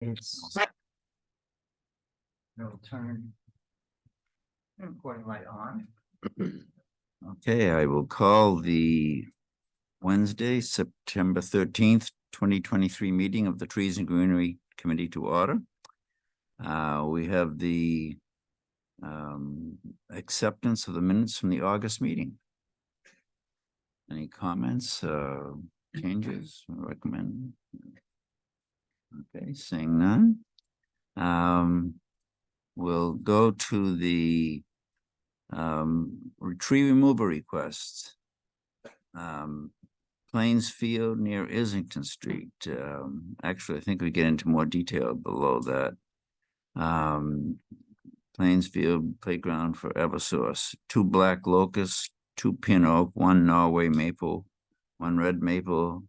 It's. It'll turn. Recording light on. Okay, I will call the Wednesday, September 13th, 2023 meeting of the Trees and Greenery Committee to order. We have the acceptance of the minutes from the August meeting. Any comments, changes, recommend? Okay, seeing none. We'll go to the tree removal requests. Plains Field near Islington Street. Actually, I think we get into more detail below that. Plainsfield Playground for Eversource, 2 black locusts, 2 pin oak, 1 Norway maple, 1 red maple,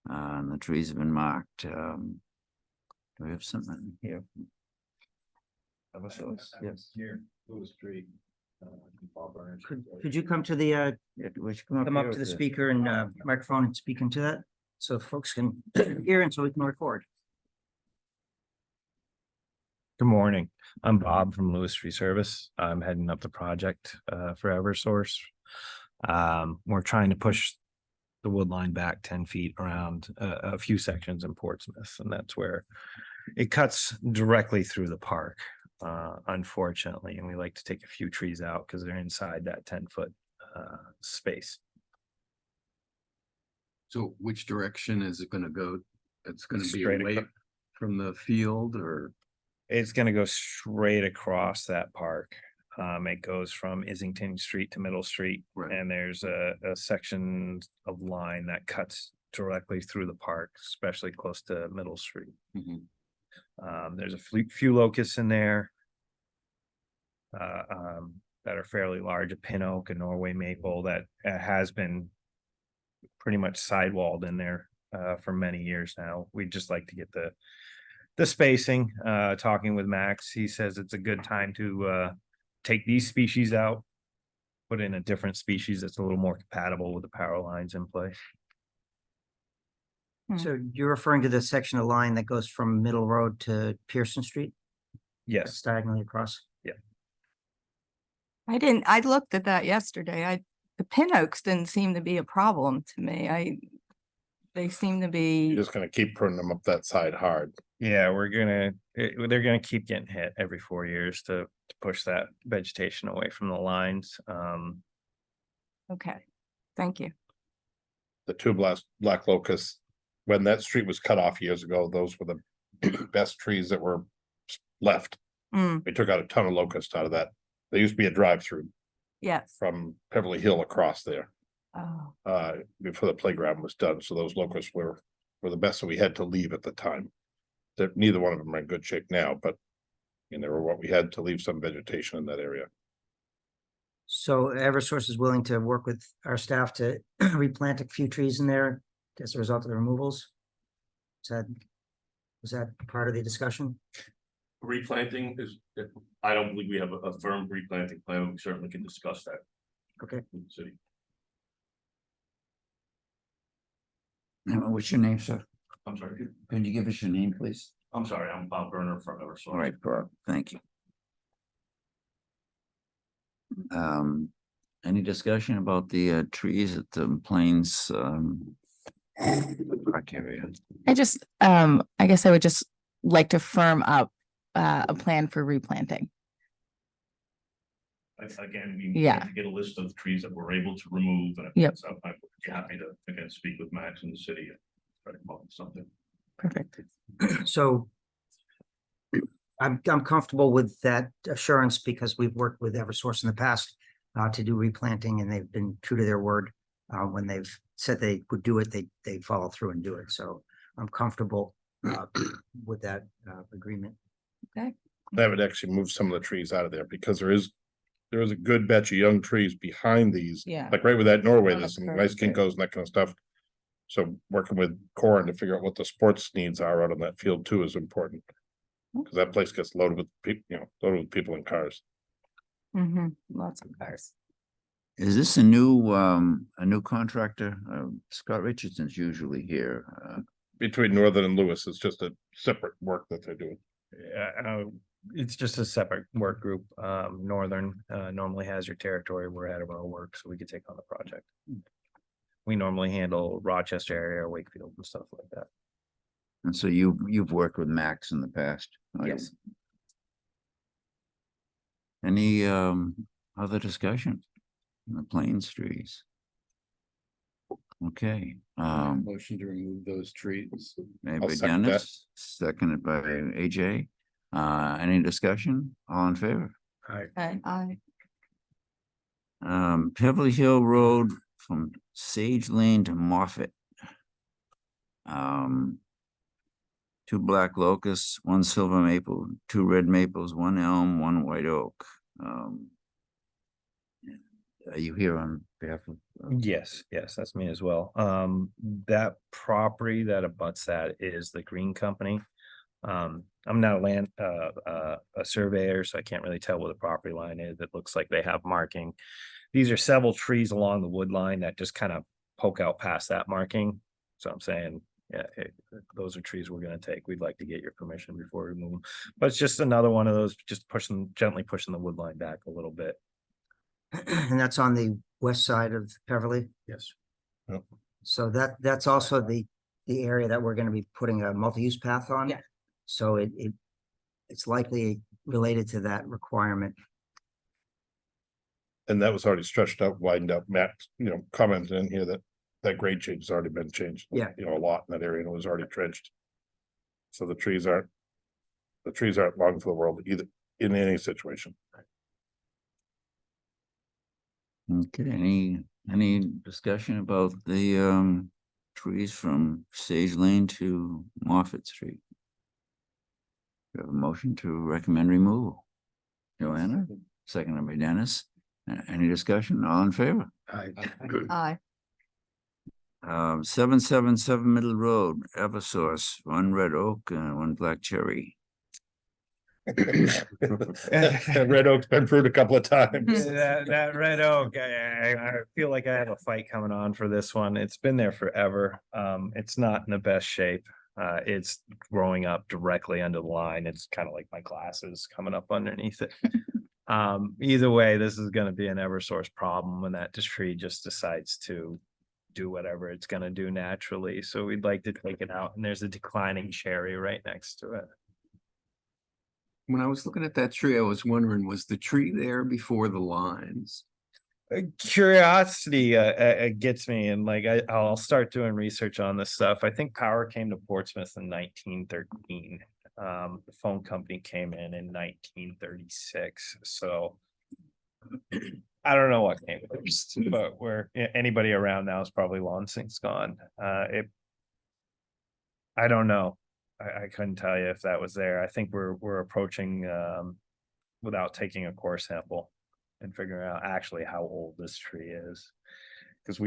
and the trees have been marked. Do we have something here? Eversource, yes. Here, Lewis Street. Bob Burns. Could you come to the, Yeah, we should come here up to with the this. speaker and microphone and speak into that? So folks can hear and so we can record. Good morning. I'm Bob from Lewis Tree Service. I'm heading up the project for Eversource. We're trying to push the wood line back 10 feet around a few sections in Portsmouth, and that's where it cuts directly through the park, unfortunately. And we like to take a few trees out because they're inside that 10-foot space. So which direction is it going to go? It's going to be Straight away across. from the field, or? It's going to go straight across that park. It goes from Islington Street to Middle Street, Right. and there's a section of line that cuts directly through the park, especially close to Middle Street. Mhm. There's a few locusts in there that are fairly large, a pin oak, a Norway maple that has been pretty much sidewalled in there for many years now. We'd just like to get the spacing. Talking with Max, he says it's a good time to take these species out, put in a different species that's a little more compatible with the power lines in place. So you're referring to the section of line that goes from Middle Road to Pearson Street? Yes. Diagonally across? I looked at that yesterday. The pin oaks didn't seem to be a problem to me. They seem to be, You're just gonna keep pruning them up that side hard. Yeah, they're gonna keep getting hit every 4 years to push that vegetation away from the lines. okay, thank you. The 2 black locusts, when that street was cut off years ago, those were the best trees that were left. Mm, We took out a ton of locusts out of that. There used to be a drive-through yes. from Beverly Hill across there, Oh, before the playground was done. So those locusts were the best that we had to leave at the time. Neither one of them are in good shape now, but they were what we had to leave some vegetation in that area. So Eversource is willing to work with our staff to replant a few trees in there as a result of the removals? Was that part of the discussion? Replanting is, I don't believe we have a firm replanting plan. We certainly can discuss that. Okay. With the city. What's your name, sir? I'm sorry. Can you give us your name, please? I'm sorry. I'm Bob Burner from Eversource. All right, Bob, thank you. Any discussion about the trees at the Plains park area? I guess I would just like to firm up a plan for replanting. Again, we Yeah. need to get a list of the trees that we're able to remove, and Yep. so I'm happy to again speak with Max in the city and try to come up with something. Perfect. So I'm comfortable with that assurance because we've worked with Eversource in the past to do replanting, and they've been true to their word. When they've said they would do it, they follow through and do it. So I'm comfortable with that agreement. That would actually move some of the trees out of there because there is a good batch of young trees behind these. Yeah. Like right with that Norway, Oh, there's some perfect. nice ginkgos and that kind of stuff. So working with Corin to figure out what the sports needs are out on that field too is important. Cause that place gets loaded with people, loaded with people and cars. Mm-hmm. Lots of cars. Is this a new contractor? Scott Richardson's usually here. between Northern and Lewis, it's just a separate work that they're doing. It's just a separate work group. Northern normally has your territory. We're out of our work, so we could take on the project. We normally handle Rochester area, Wakefield and stuff like that. And so you've worked with Max in the past? right? Yes. Any other discussion on the Plains trees? Okay, Motion to remove those trees. made by second that. Dennis, seconded by AJ. Any discussion? All in favor? I, Beverly Hill Road from Sage Lane to Moffett. 2 black locusts, 1 silver maple, 2 red maples, 1 elm, 1 white oak. Are you here on behalf of? Yes, that's me as well. That property that abuts that is the Green Company. I'm not a surveyor, so I can't really tell where the property line is. It looks like they have marking. These are several trees along the wood line that just kind of poke out past that marking. So I'm saying, yeah, those are trees we're gonna take. We'd like to get your permission before we move them. But it's just another one of those, just gently pushing the wood line back a little bit. And that's on the west side of Beverly. Yes. So that's also the area that we're gonna be putting a multi-use path on. Yeah. So it's likely related to that requirement. And that was already stretched out, widened out. Matt, commented in here that grade change has already been changed. Yeah. A lot in that area, and it was already trenched. So the trees aren't long for the world either, in any situation. Okay, any discussion about the trees from Sage Lane to Moffett Street? We have a motion to recommend removal. Joanna, seconded by Dennis. Any discussion? All in favor? I, 777 Middle Road, Eversource, 1 red oak and 1 black cherry. Red Oak's been proved a couple of times. That red oak, I feel like I have a fight coming on for this one. It's been there forever. It's not in the best shape. It's growing up directly under the line. It's kind of like my glasses coming up underneath it. Either way, this is gonna be an Eversource problem when that tree just decides to do whatever it's gonna do naturally. So we'd like to take it out, and there's a declining cherry right next to it. When I was looking at that tree, I was wondering, was the tree there before the lines? Curiosity gets me, and like I'll start doing research on this stuff. I think power came to Portsmouth in 1913. The phone company came in 1936. So I don't know what came first, but where anybody around now is probably long since gone. I don't know. I couldn't tell you if that was there. I think we're approaching without taking a core sample and figuring out actually how old this tree is. Because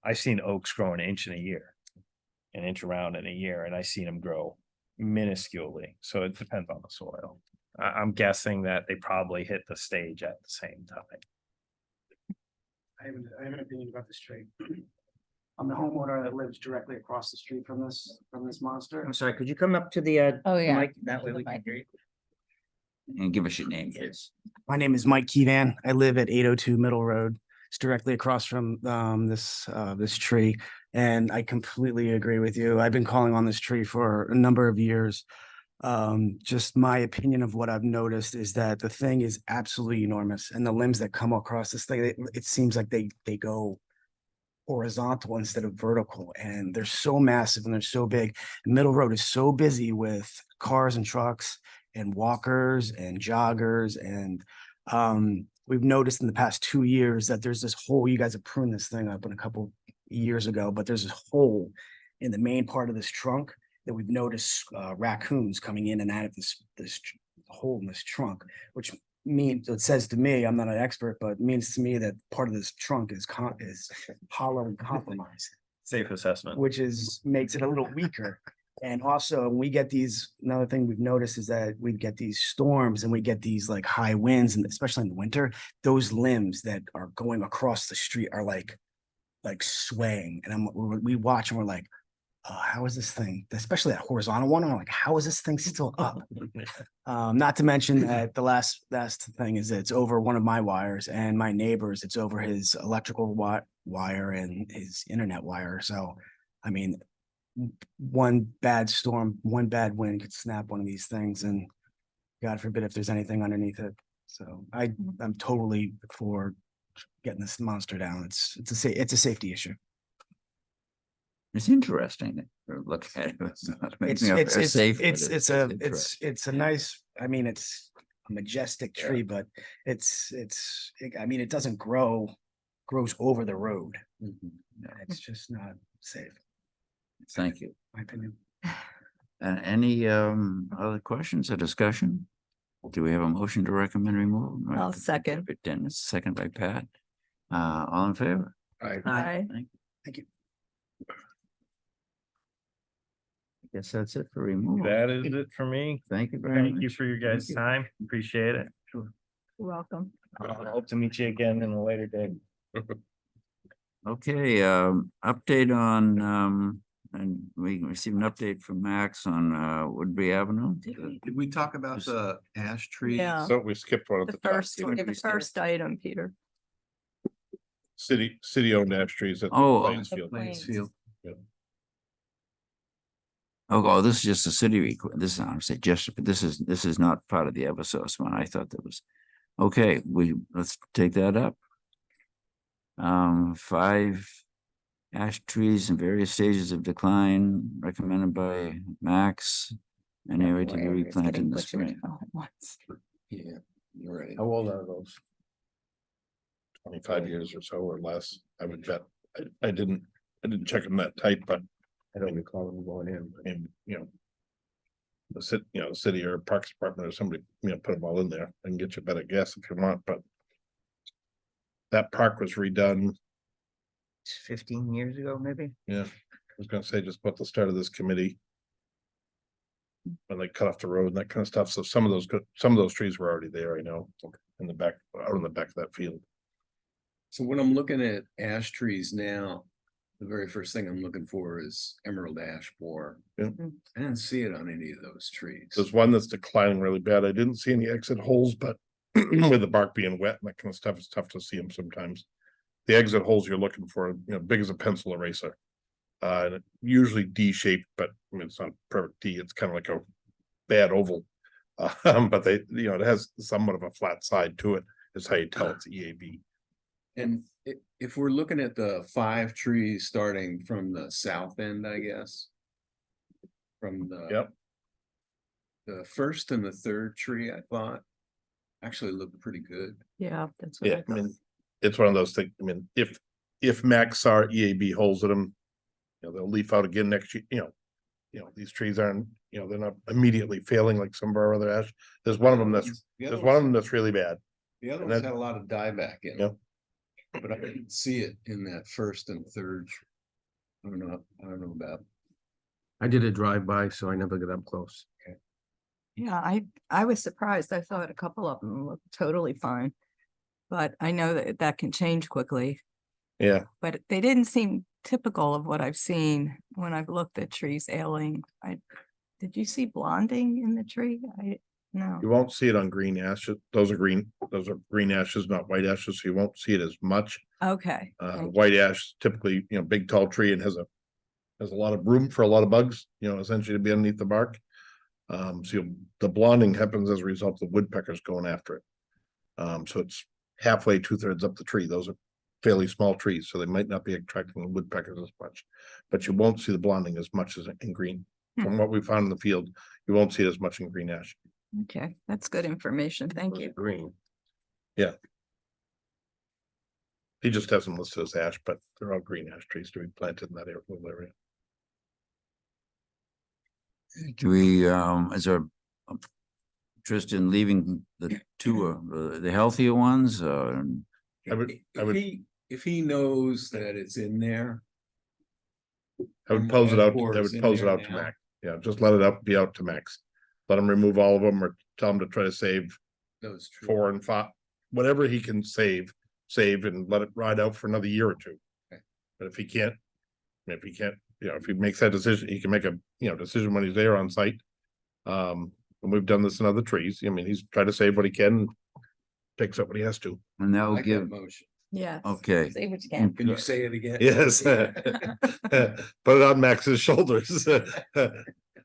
I've seen oaks grow an inch in a year, an inch around in a year, and I've seen them grow minusculely. So it depends on the soil. I'm guessing that they probably hit the stage at the same time. I have an opinion about this tree. I'm the homeowner that lives directly across the street from this monster. I'm sorry, could you come up to the oh, yeah. mic? That way we can hear you. And give us your name, please. My name is Mike Keevan. I live at 802 Middle Road. It's directly across from this tree. And I completely agree with you. I've been calling on this tree for a number of years. Just my opinion of what I've noticed is that the thing is absolutely enormous. And the limbs that come across this thing, it seems like they go horizontal instead of vertical, and they're so massive and they're so big. Middle Road is so busy with cars and trucks and walkers and joggers, and we've noticed in the past 2 years that there's this hole. You guys have pruned this thing up in a couple years ago, but there's this hole in the main part of this trunk that we've noticed raccoons coming in and out of this hole in this trunk, which means, it says to me, I'm not an expert, but it means to me that part of this trunk is hollow and compromised, Safe assessment. which makes it a little weaker. And also we get another thing we've noticed is that we get these storms and we get these like high winds, and especially in the winter, those limbs that are going across the street are like swaying. And we watch and we're like, how is this thing, especially that horizontal one, I'm like, how is this thing still up? Not to mention that the last thing is that it's over one of my wires and my neighbor's, it's over his electrical wire and his internet wire. So, I mean, one bad storm, one bad wind could snap one of these things, and God forbid if there's anything underneath it. So I'm totally for getting this monster down. It's a safety issue. It's interesting to look at it. It's a nice, I mean, it's a majestic tree, but I mean, it doesn't grows over the road. It's just not safe, Thank you. in my opinion. And any other questions or discussion? Do we have a motion to recommend removal? I'll second. Dennis, second by Pat. All in favor? Aye. Thank you. I guess that's it for removal. That is it for me. Thank you very much. Thank you for your guys' you. time. Appreciate it. You're welcome. I hope to meet you again in a later date. Okay, update on, and we received an update from Max on Woodbury Avenue. Did we talk about the ash tree? Yeah, So we skipped one at the the top. first, the first item, Peter. City-owned ash trees at the Oh, Plains Field. Plains. Oh, this is just a city this is, I'm saying just, but this is not part of the Eversource one. I thought that was, okay, let's take that up. 5 ash trees in various stages of decline recommended by Max. An area to be replanted in the spring. Yeah, you're right. How old are those? 25 years or so or less, I would bet. I didn't check them that tight, but I don't recall them going in. I mean, the city or Parks Department or somebody, put them all in there and get you a better guess if you want, but that park was redone. 15 years ago, maybe. Yeah, I was gonna say just about the start of this committee. When they cut off the road and that kind of stuff. So some of those trees were already there, I know, in the back, out in the back of that field. So when I'm looking at ash trees now, the very first thing I'm looking for is emerald ash borer. Yeah. I didn't see it on any of those trees. There's one that's declining really bad. I didn't see any exit holes, but with the bark being wet and that kind of stuff, it's tough to see them sometimes. The exit holes you're looking for, big as a pencil eraser. And usually D-shaped, but I mean, it's not perfect D, it's kind of like a bad oval. But it has somewhat of a flat side to it, is how you tell it's EAB. And if we're looking at the 5 trees starting from the south end, I guess. From Yep. The first and the third tree, I thought, actually looked pretty good. Yeah, that's what I Yeah, I thought. mean, it's one of those things, I mean, if Max saw EAB holes in them, they'll leaf out again next year, these trees aren't, they're not immediately failing like some of our other ash. There's one of them that's really bad. The other and ones that- had a lot of dieback in Yeah. them. But I didn't see it in that first and third. I don't know about. I did a drive-by, so I never got up close. Yeah, I was surprised. I thought a couple of them looked totally fine. But I know that can change quickly, Yeah, but they didn't seem typical of what I've seen when I've looked at trees ailing. Did you see blonding in the tree? No. you won't see it on green ashes. Those are green ashes, not white ashes, so you won't see it as much. Okay. thank you. White ash typically, big tall tree and has a lot of room for a lot of bugs, essentially to be underneath the bark. So the blonding happens as a result of woodpeckers going after it. So it's halfway, 2/3 up the tree. Those are fairly small trees, so they might not be attracting the woodpeckers as much, but you won't see the blonding as much as in green. From what we found in the field, you won't see it as much in green ash. Okay, that's good information. Thank you. Green. Yeah. He just has them listed as ash, but they're all green ash trees to be planted in that little area. Do we, is there interest in leaving the two, the healthier ones, I would- If he knows that it's in there. I would And pose it that out, board I is would in pose it there out to now. Max. Yeah, just let it be out to Max. Let him remove all of them or tell him to try to save Those trees. 4 and 5, whatever he can save and let it ride out for another year or two. Okay. But if he can't you know, if he makes that decision, he can make a, you know, decision when he's there on site. And we've done this in other trees. I mean, he's tried to save what he can, takes up what he has to. And that I will like that give, motion. Yes. okay. Say what you can. Can you say it again? Yes. Put it on Max's shoulders.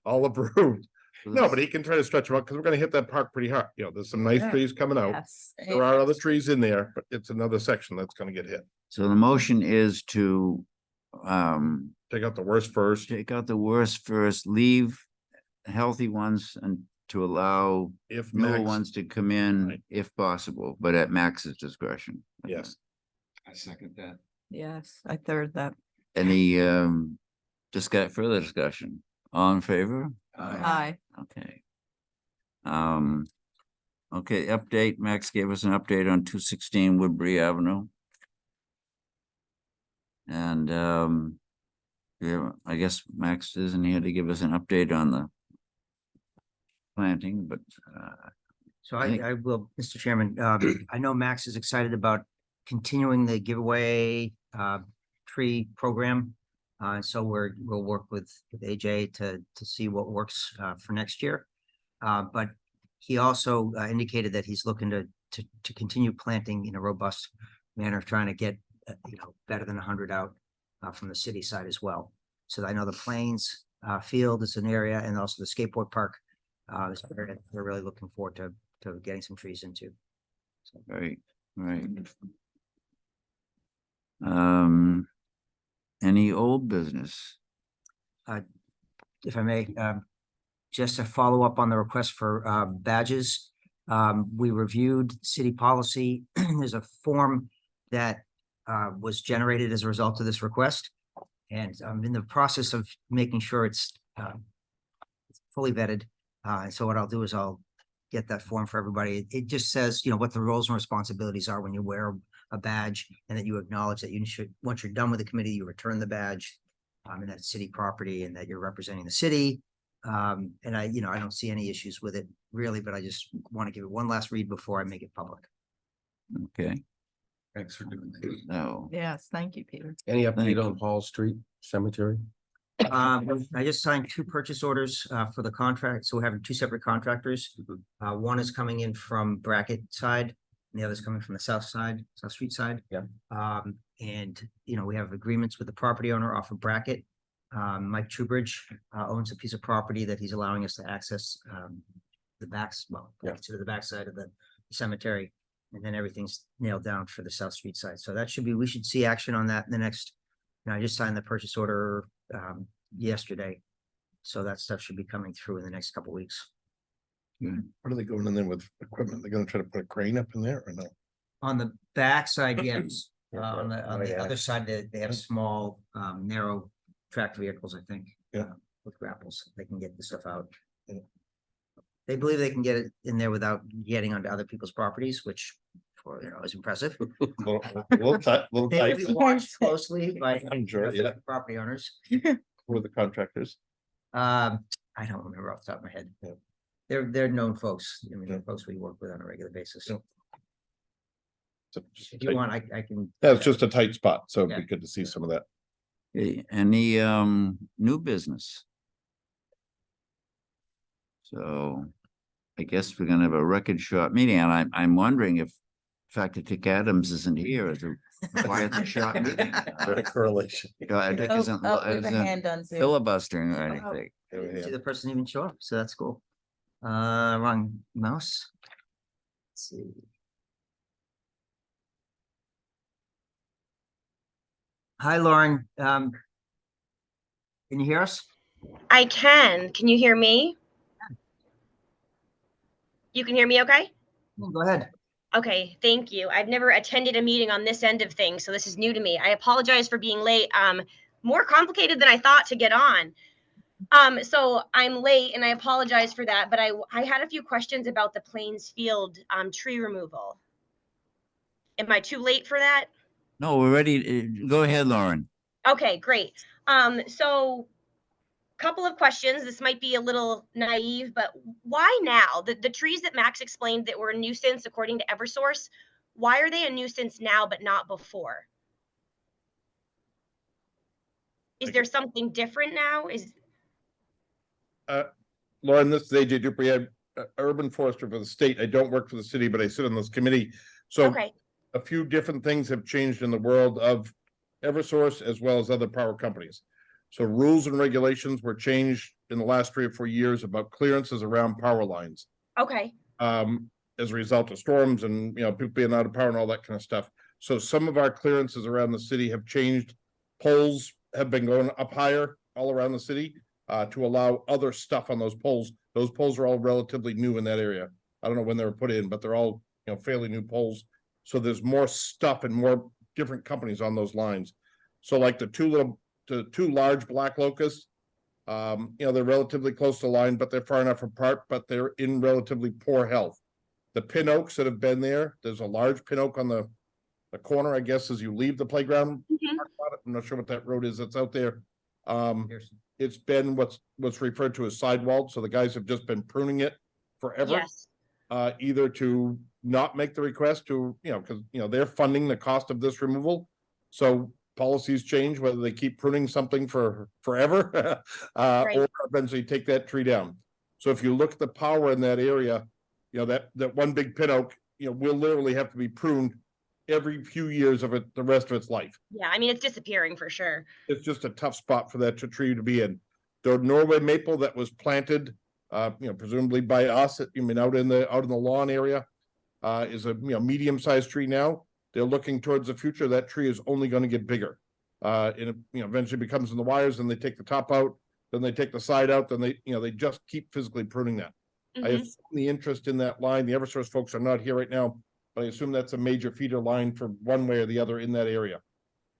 All approved. No, but he can try to stretch him out because we're gonna hit that park pretty hard. You know, there's some nice Yeah. trees coming out. Yes. There are other trees in there, but it's another section that's gonna get hit. So the motion is to Take out the worst first. take out the worst first, leave healthy ones and to allow If newer Max, ones to come in Right. if possible, but at Max's discretion. yes. I second that. Yes, I third that. Any just got further discussion? All in favor? Aye. Okay. Okay, update. Max gave us an update on 216 Woodbury Avenue. And yeah, I guess Max isn't here to give us an update on the planting, but So I think- I will, Mr. Chairman, I know Max is excited about continuing the giveaway tree program. So we'll work with AJ to see what works for next year. But he also indicated that he's looking to continue planting in a robust manner, trying to get better than 100 out from the city side as well. So I know the Plains field is an area, and also the skateboard park. Is an area we're really looking forward to getting some trees into. So, right, right. Any old business? if I may, just to follow up on the request for badges. We reviewed city policy. There's a form that was generated as a result of this request. And I'm in the process of making sure it's fully vetted. And so what I'll do is I'll get that form for everybody. It just says, what the roles and responsibilities are when you wear a badge, and that you acknowledge that you should, once you're done with the committee, you return the badge. And that's city property, and that you're representing the city. And I don't see any issues with it really, but I just want to give it one last read before I make it public. Okay, Thanks for doing that. no, Yes, thank you, Peter. Any Thank update you. on Hall Street Cemetery? I just signed 2 purchase orders for the contract, so we're having 2 separate contractors. One is coming in from Brackett side, and the other is coming from the south street side. Yeah. And we have agreements with the property owner off of Brackett. Mike Trubridge owns a piece of property that he's allowing us to access the Yeah. to the backside of the cemetery. And then everything's nailed down for the South Street side. So we should see action on that in the next, I just signed the purchase order yesterday. So that stuff should be coming through in the next couple weeks. What are they going in there with equipment? They're gonna try to put a crane up in there or no? On the backside, yes. Yeah, On the yeah. other side, they have small, narrow track vehicles, I think. Yeah. With grapples, they can get the stuff out. They believe they can get it in there without getting onto other people's properties, which is impressive. Little tight, little They will tight. be watched closely by I'm sure, yeah. property owners. Who are the contractors? I don't remember off the top of my head. Yeah. They're known folks. I mean, Yeah. they're folks we work with on a regular basis. Yeah. So just a If you tight- want, I can. Yeah, it's just a tight spot, so it'd Yeah. be good to see some of that. okay, any new business? So I guess we're gonna have a record short meeting, and I'm wondering if Dick Adams isn't here as a quiet and short meeting. Correlation. Dick Oh, isn't we have a isn't hand on Zoom. filibustering or Oh. anything. Didn't see the person even show up, so that's cool. Wrong mouse. Let's see. Hi, Lauren. Can you hear us? I can. Can you hear me? You can hear me okay? Go ahead. Okay, thank you. I've never attended a meeting on this end of things, so this is new to me. I apologize for being late. More complicated than I thought to get on. So I'm late and I apologize for that, but I had a few questions about the Plains Field tree removal. Am I too late for that? No, we're ready. Go ahead, Lauren. Okay, great. So couple of questions. This might be a little naive, but why now? The trees that Max explained that were a nuisance according to Eversource, why are they a nuisance now but not before? Is there something different now? Lauren, this is AJ Dupree. I'm urban forester for the state. I don't work for the city, but I sit on this committee. So Okay, a few different things have changed in the world of Eversource as well as other power companies. So rules and regulations were changed in the last 3 or 4 years about clearances around power lines. okay, As a result of storms and, people being out of power and all that kind of stuff. So some of our clearances around the city have changed. Poles have been going up higher all around the city, to allow other stuff on those poles. Those poles are all relatively new in that area. I don't know when they were put in, but they're all, fairly new poles. So there's more stuff and more different companies on those lines. So like the two large black locusts, they're relatively close to the line, but they're far enough apart, but they're in relatively poor health. The pin oaks that have been there's a large pin oak on the corner, I guess, as you leave the playground. Mhm. I'm not sure what that road is that's out there. Pearson. It's been what's referred to as sidewalled, so the guys have just been pruning it forever. yes, Either to not make the request to, because, they're funding the cost of this removal. So policies change, whether they keep pruning something for forever, or eventually take that tree down. So if you look at the power in that area, that one big pin oak, will literally have to be pruned every few years of it, the rest of its life. yeah, I mean, it's disappearing for sure. It's just a tough spot for that tree to be in. The Norway maple that was planted, presumably by us, out in the lawn area, is a medium-sized tree now. They're looking towards the future. That tree is only going to get bigger. And it, eventually becomes in the wires, and they take the top out, then they take the side out, then they just keep physically pruning that. I Mhm. assume the interest in that line, the Eversource folks are not here right now, but I assume that's a major feeder line for one way or the other in that area.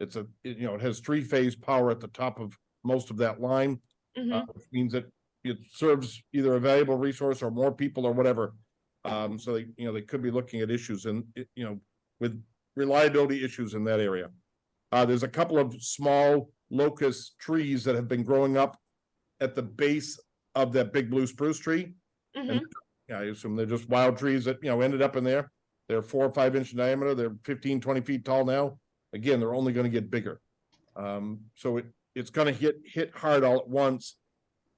It has 3-phase power at the top of most of that line, Mhm. which means that it serves either a valuable resource or more people or whatever. So they could be looking at issues and, with reliability issues in that area. There's a couple of small locust trees that have been growing up at the base of that big blue spruce tree. Mhm. And I assume they're just wild trees that, ended up in there. They're 4 or 5 inch in diameter. They're 15, 20 feet tall now. Again, they're only going to get bigger. So it's going to hit hard all at once.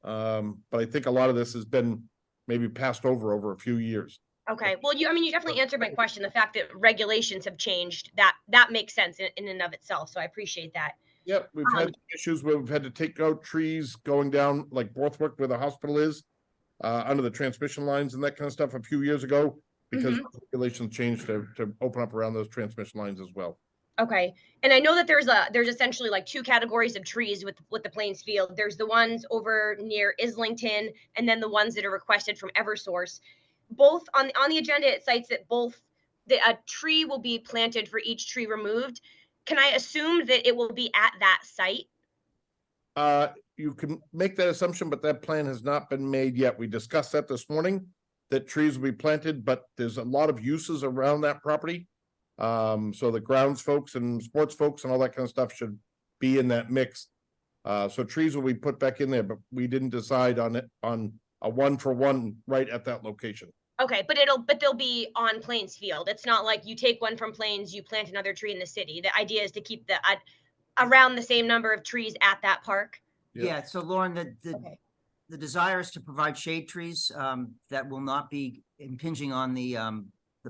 But I think a lot of this has been maybe passed over a few years. Okay, well, you definitely answered my question. The fact that regulations have changed, that makes sense in and of itself. So I appreciate that. Yep, we've had issues where we've had to take out trees going down like Borthwick where the hospital is, under the transmission lines and that kind of stuff a few years ago, because regulations changed to open up around those transmission lines as well. Okay, and I know that there's essentially like 2 categories of trees with the Plains Field. There's the ones over near Islington, and then the ones that are requested from Eversource. Both on the agenda, it cites that a tree will be planted for each tree removed. Can I assume that it will be at that site? You can make that assumption, but that plan has not been made yet. We discussed that this morning, that trees will be planted, but there's a lot of uses around that property. So the grounds folks and sports folks and all that kind of stuff should be in that mix. So trees will be put back in there, but we didn't decide on a 1-for-1 right at that location. Okay, but they'll be on Plains Field. It's not like you take one from Plains, you plant another tree in the city. The idea is to keep around the same number of trees at that park. Yeah, so Lauren, Okay. the desire is to provide shade trees that will not be impinging on the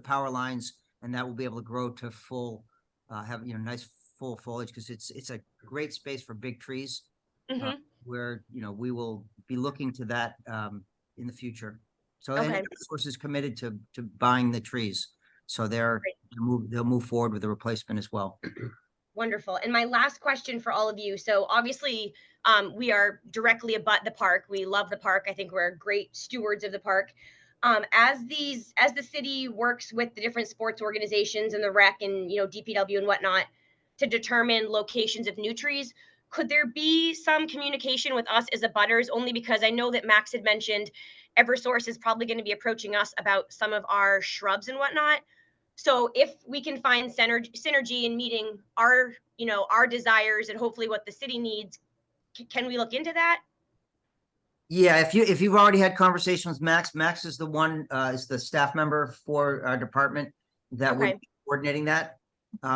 power lines, and that will be able to grow to full, have nice full foliage, because it's a great space for big trees. Mhm. Where we will be looking to that in the future. So Okay. Eversource is committed to buying the trees, so they'll move forward with the replacement as well. Wonderful. And my last question for all of you. So obviously, we are directly abut the park. We love the park. I think we're great stewards of the park. As the city works with the different sports organizations and the rec and DPW and whatnot to determine locations of new trees, could there be some communication with us as abutters? Only because I know that Max had mentioned Eversource is probably going to be approaching us about some of our shrubs and whatnot. So if we can find synergy in meeting our desires and hopefully what the city needs, can we look into that? Yeah, if you've already had conversations with Max is the one, is the staff member for our department that would Okay. be coordinating that.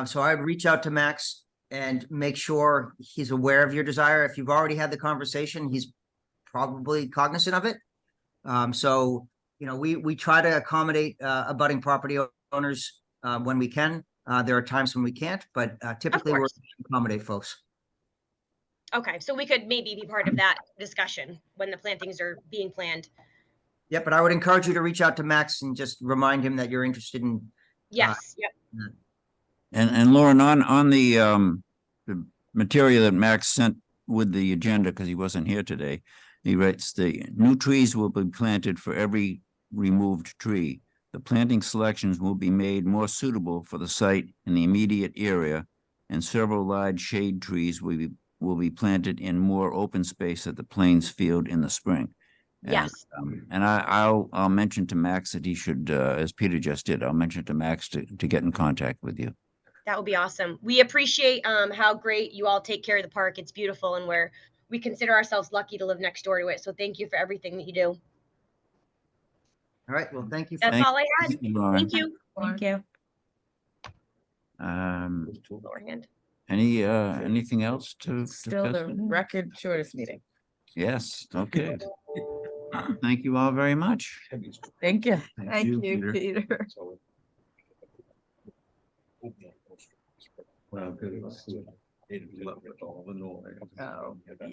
So I'd reach out to Max and make sure he's aware of your desire. If you've already had the conversation, he's probably cognizant of it. So, you know, we try to accommodate abutting property owners when we can. There are times when we can't, but typically we're course. to accommodate folks. Okay, so we could maybe be part of that discussion when the plantings are being planned. Yeah, but I would encourage you to reach out to Max and just remind him that you're interested in. Yes, yep. And Lauren, on the material that Max sent with the agenda, because he wasn't here today, he writes the new trees will be planted for every removed tree. The planting selections will be made more suitable for the site in the immediate area, and several large shade trees will be planted in more open space at the Plains Field in the spring. Yes. And I'll mention to Max that he should, as Peter just did, I'll mention to Max to get in contact with you. That would be awesome. We appreciate how great you all take care of the park. It's beautiful, and we consider ourselves lucky to live next door to it. So thank you for everything that you do. All right, well, thank you. That's Thank- all I had. Thank you, Lauren. Thank you. Thank you. Lower hand. Anything else to Still discuss? the record shortest meeting. Yes, okay. Thank you all very much. Thank you. Thank you, Peter. Peter. Well, good. Oh, yeah.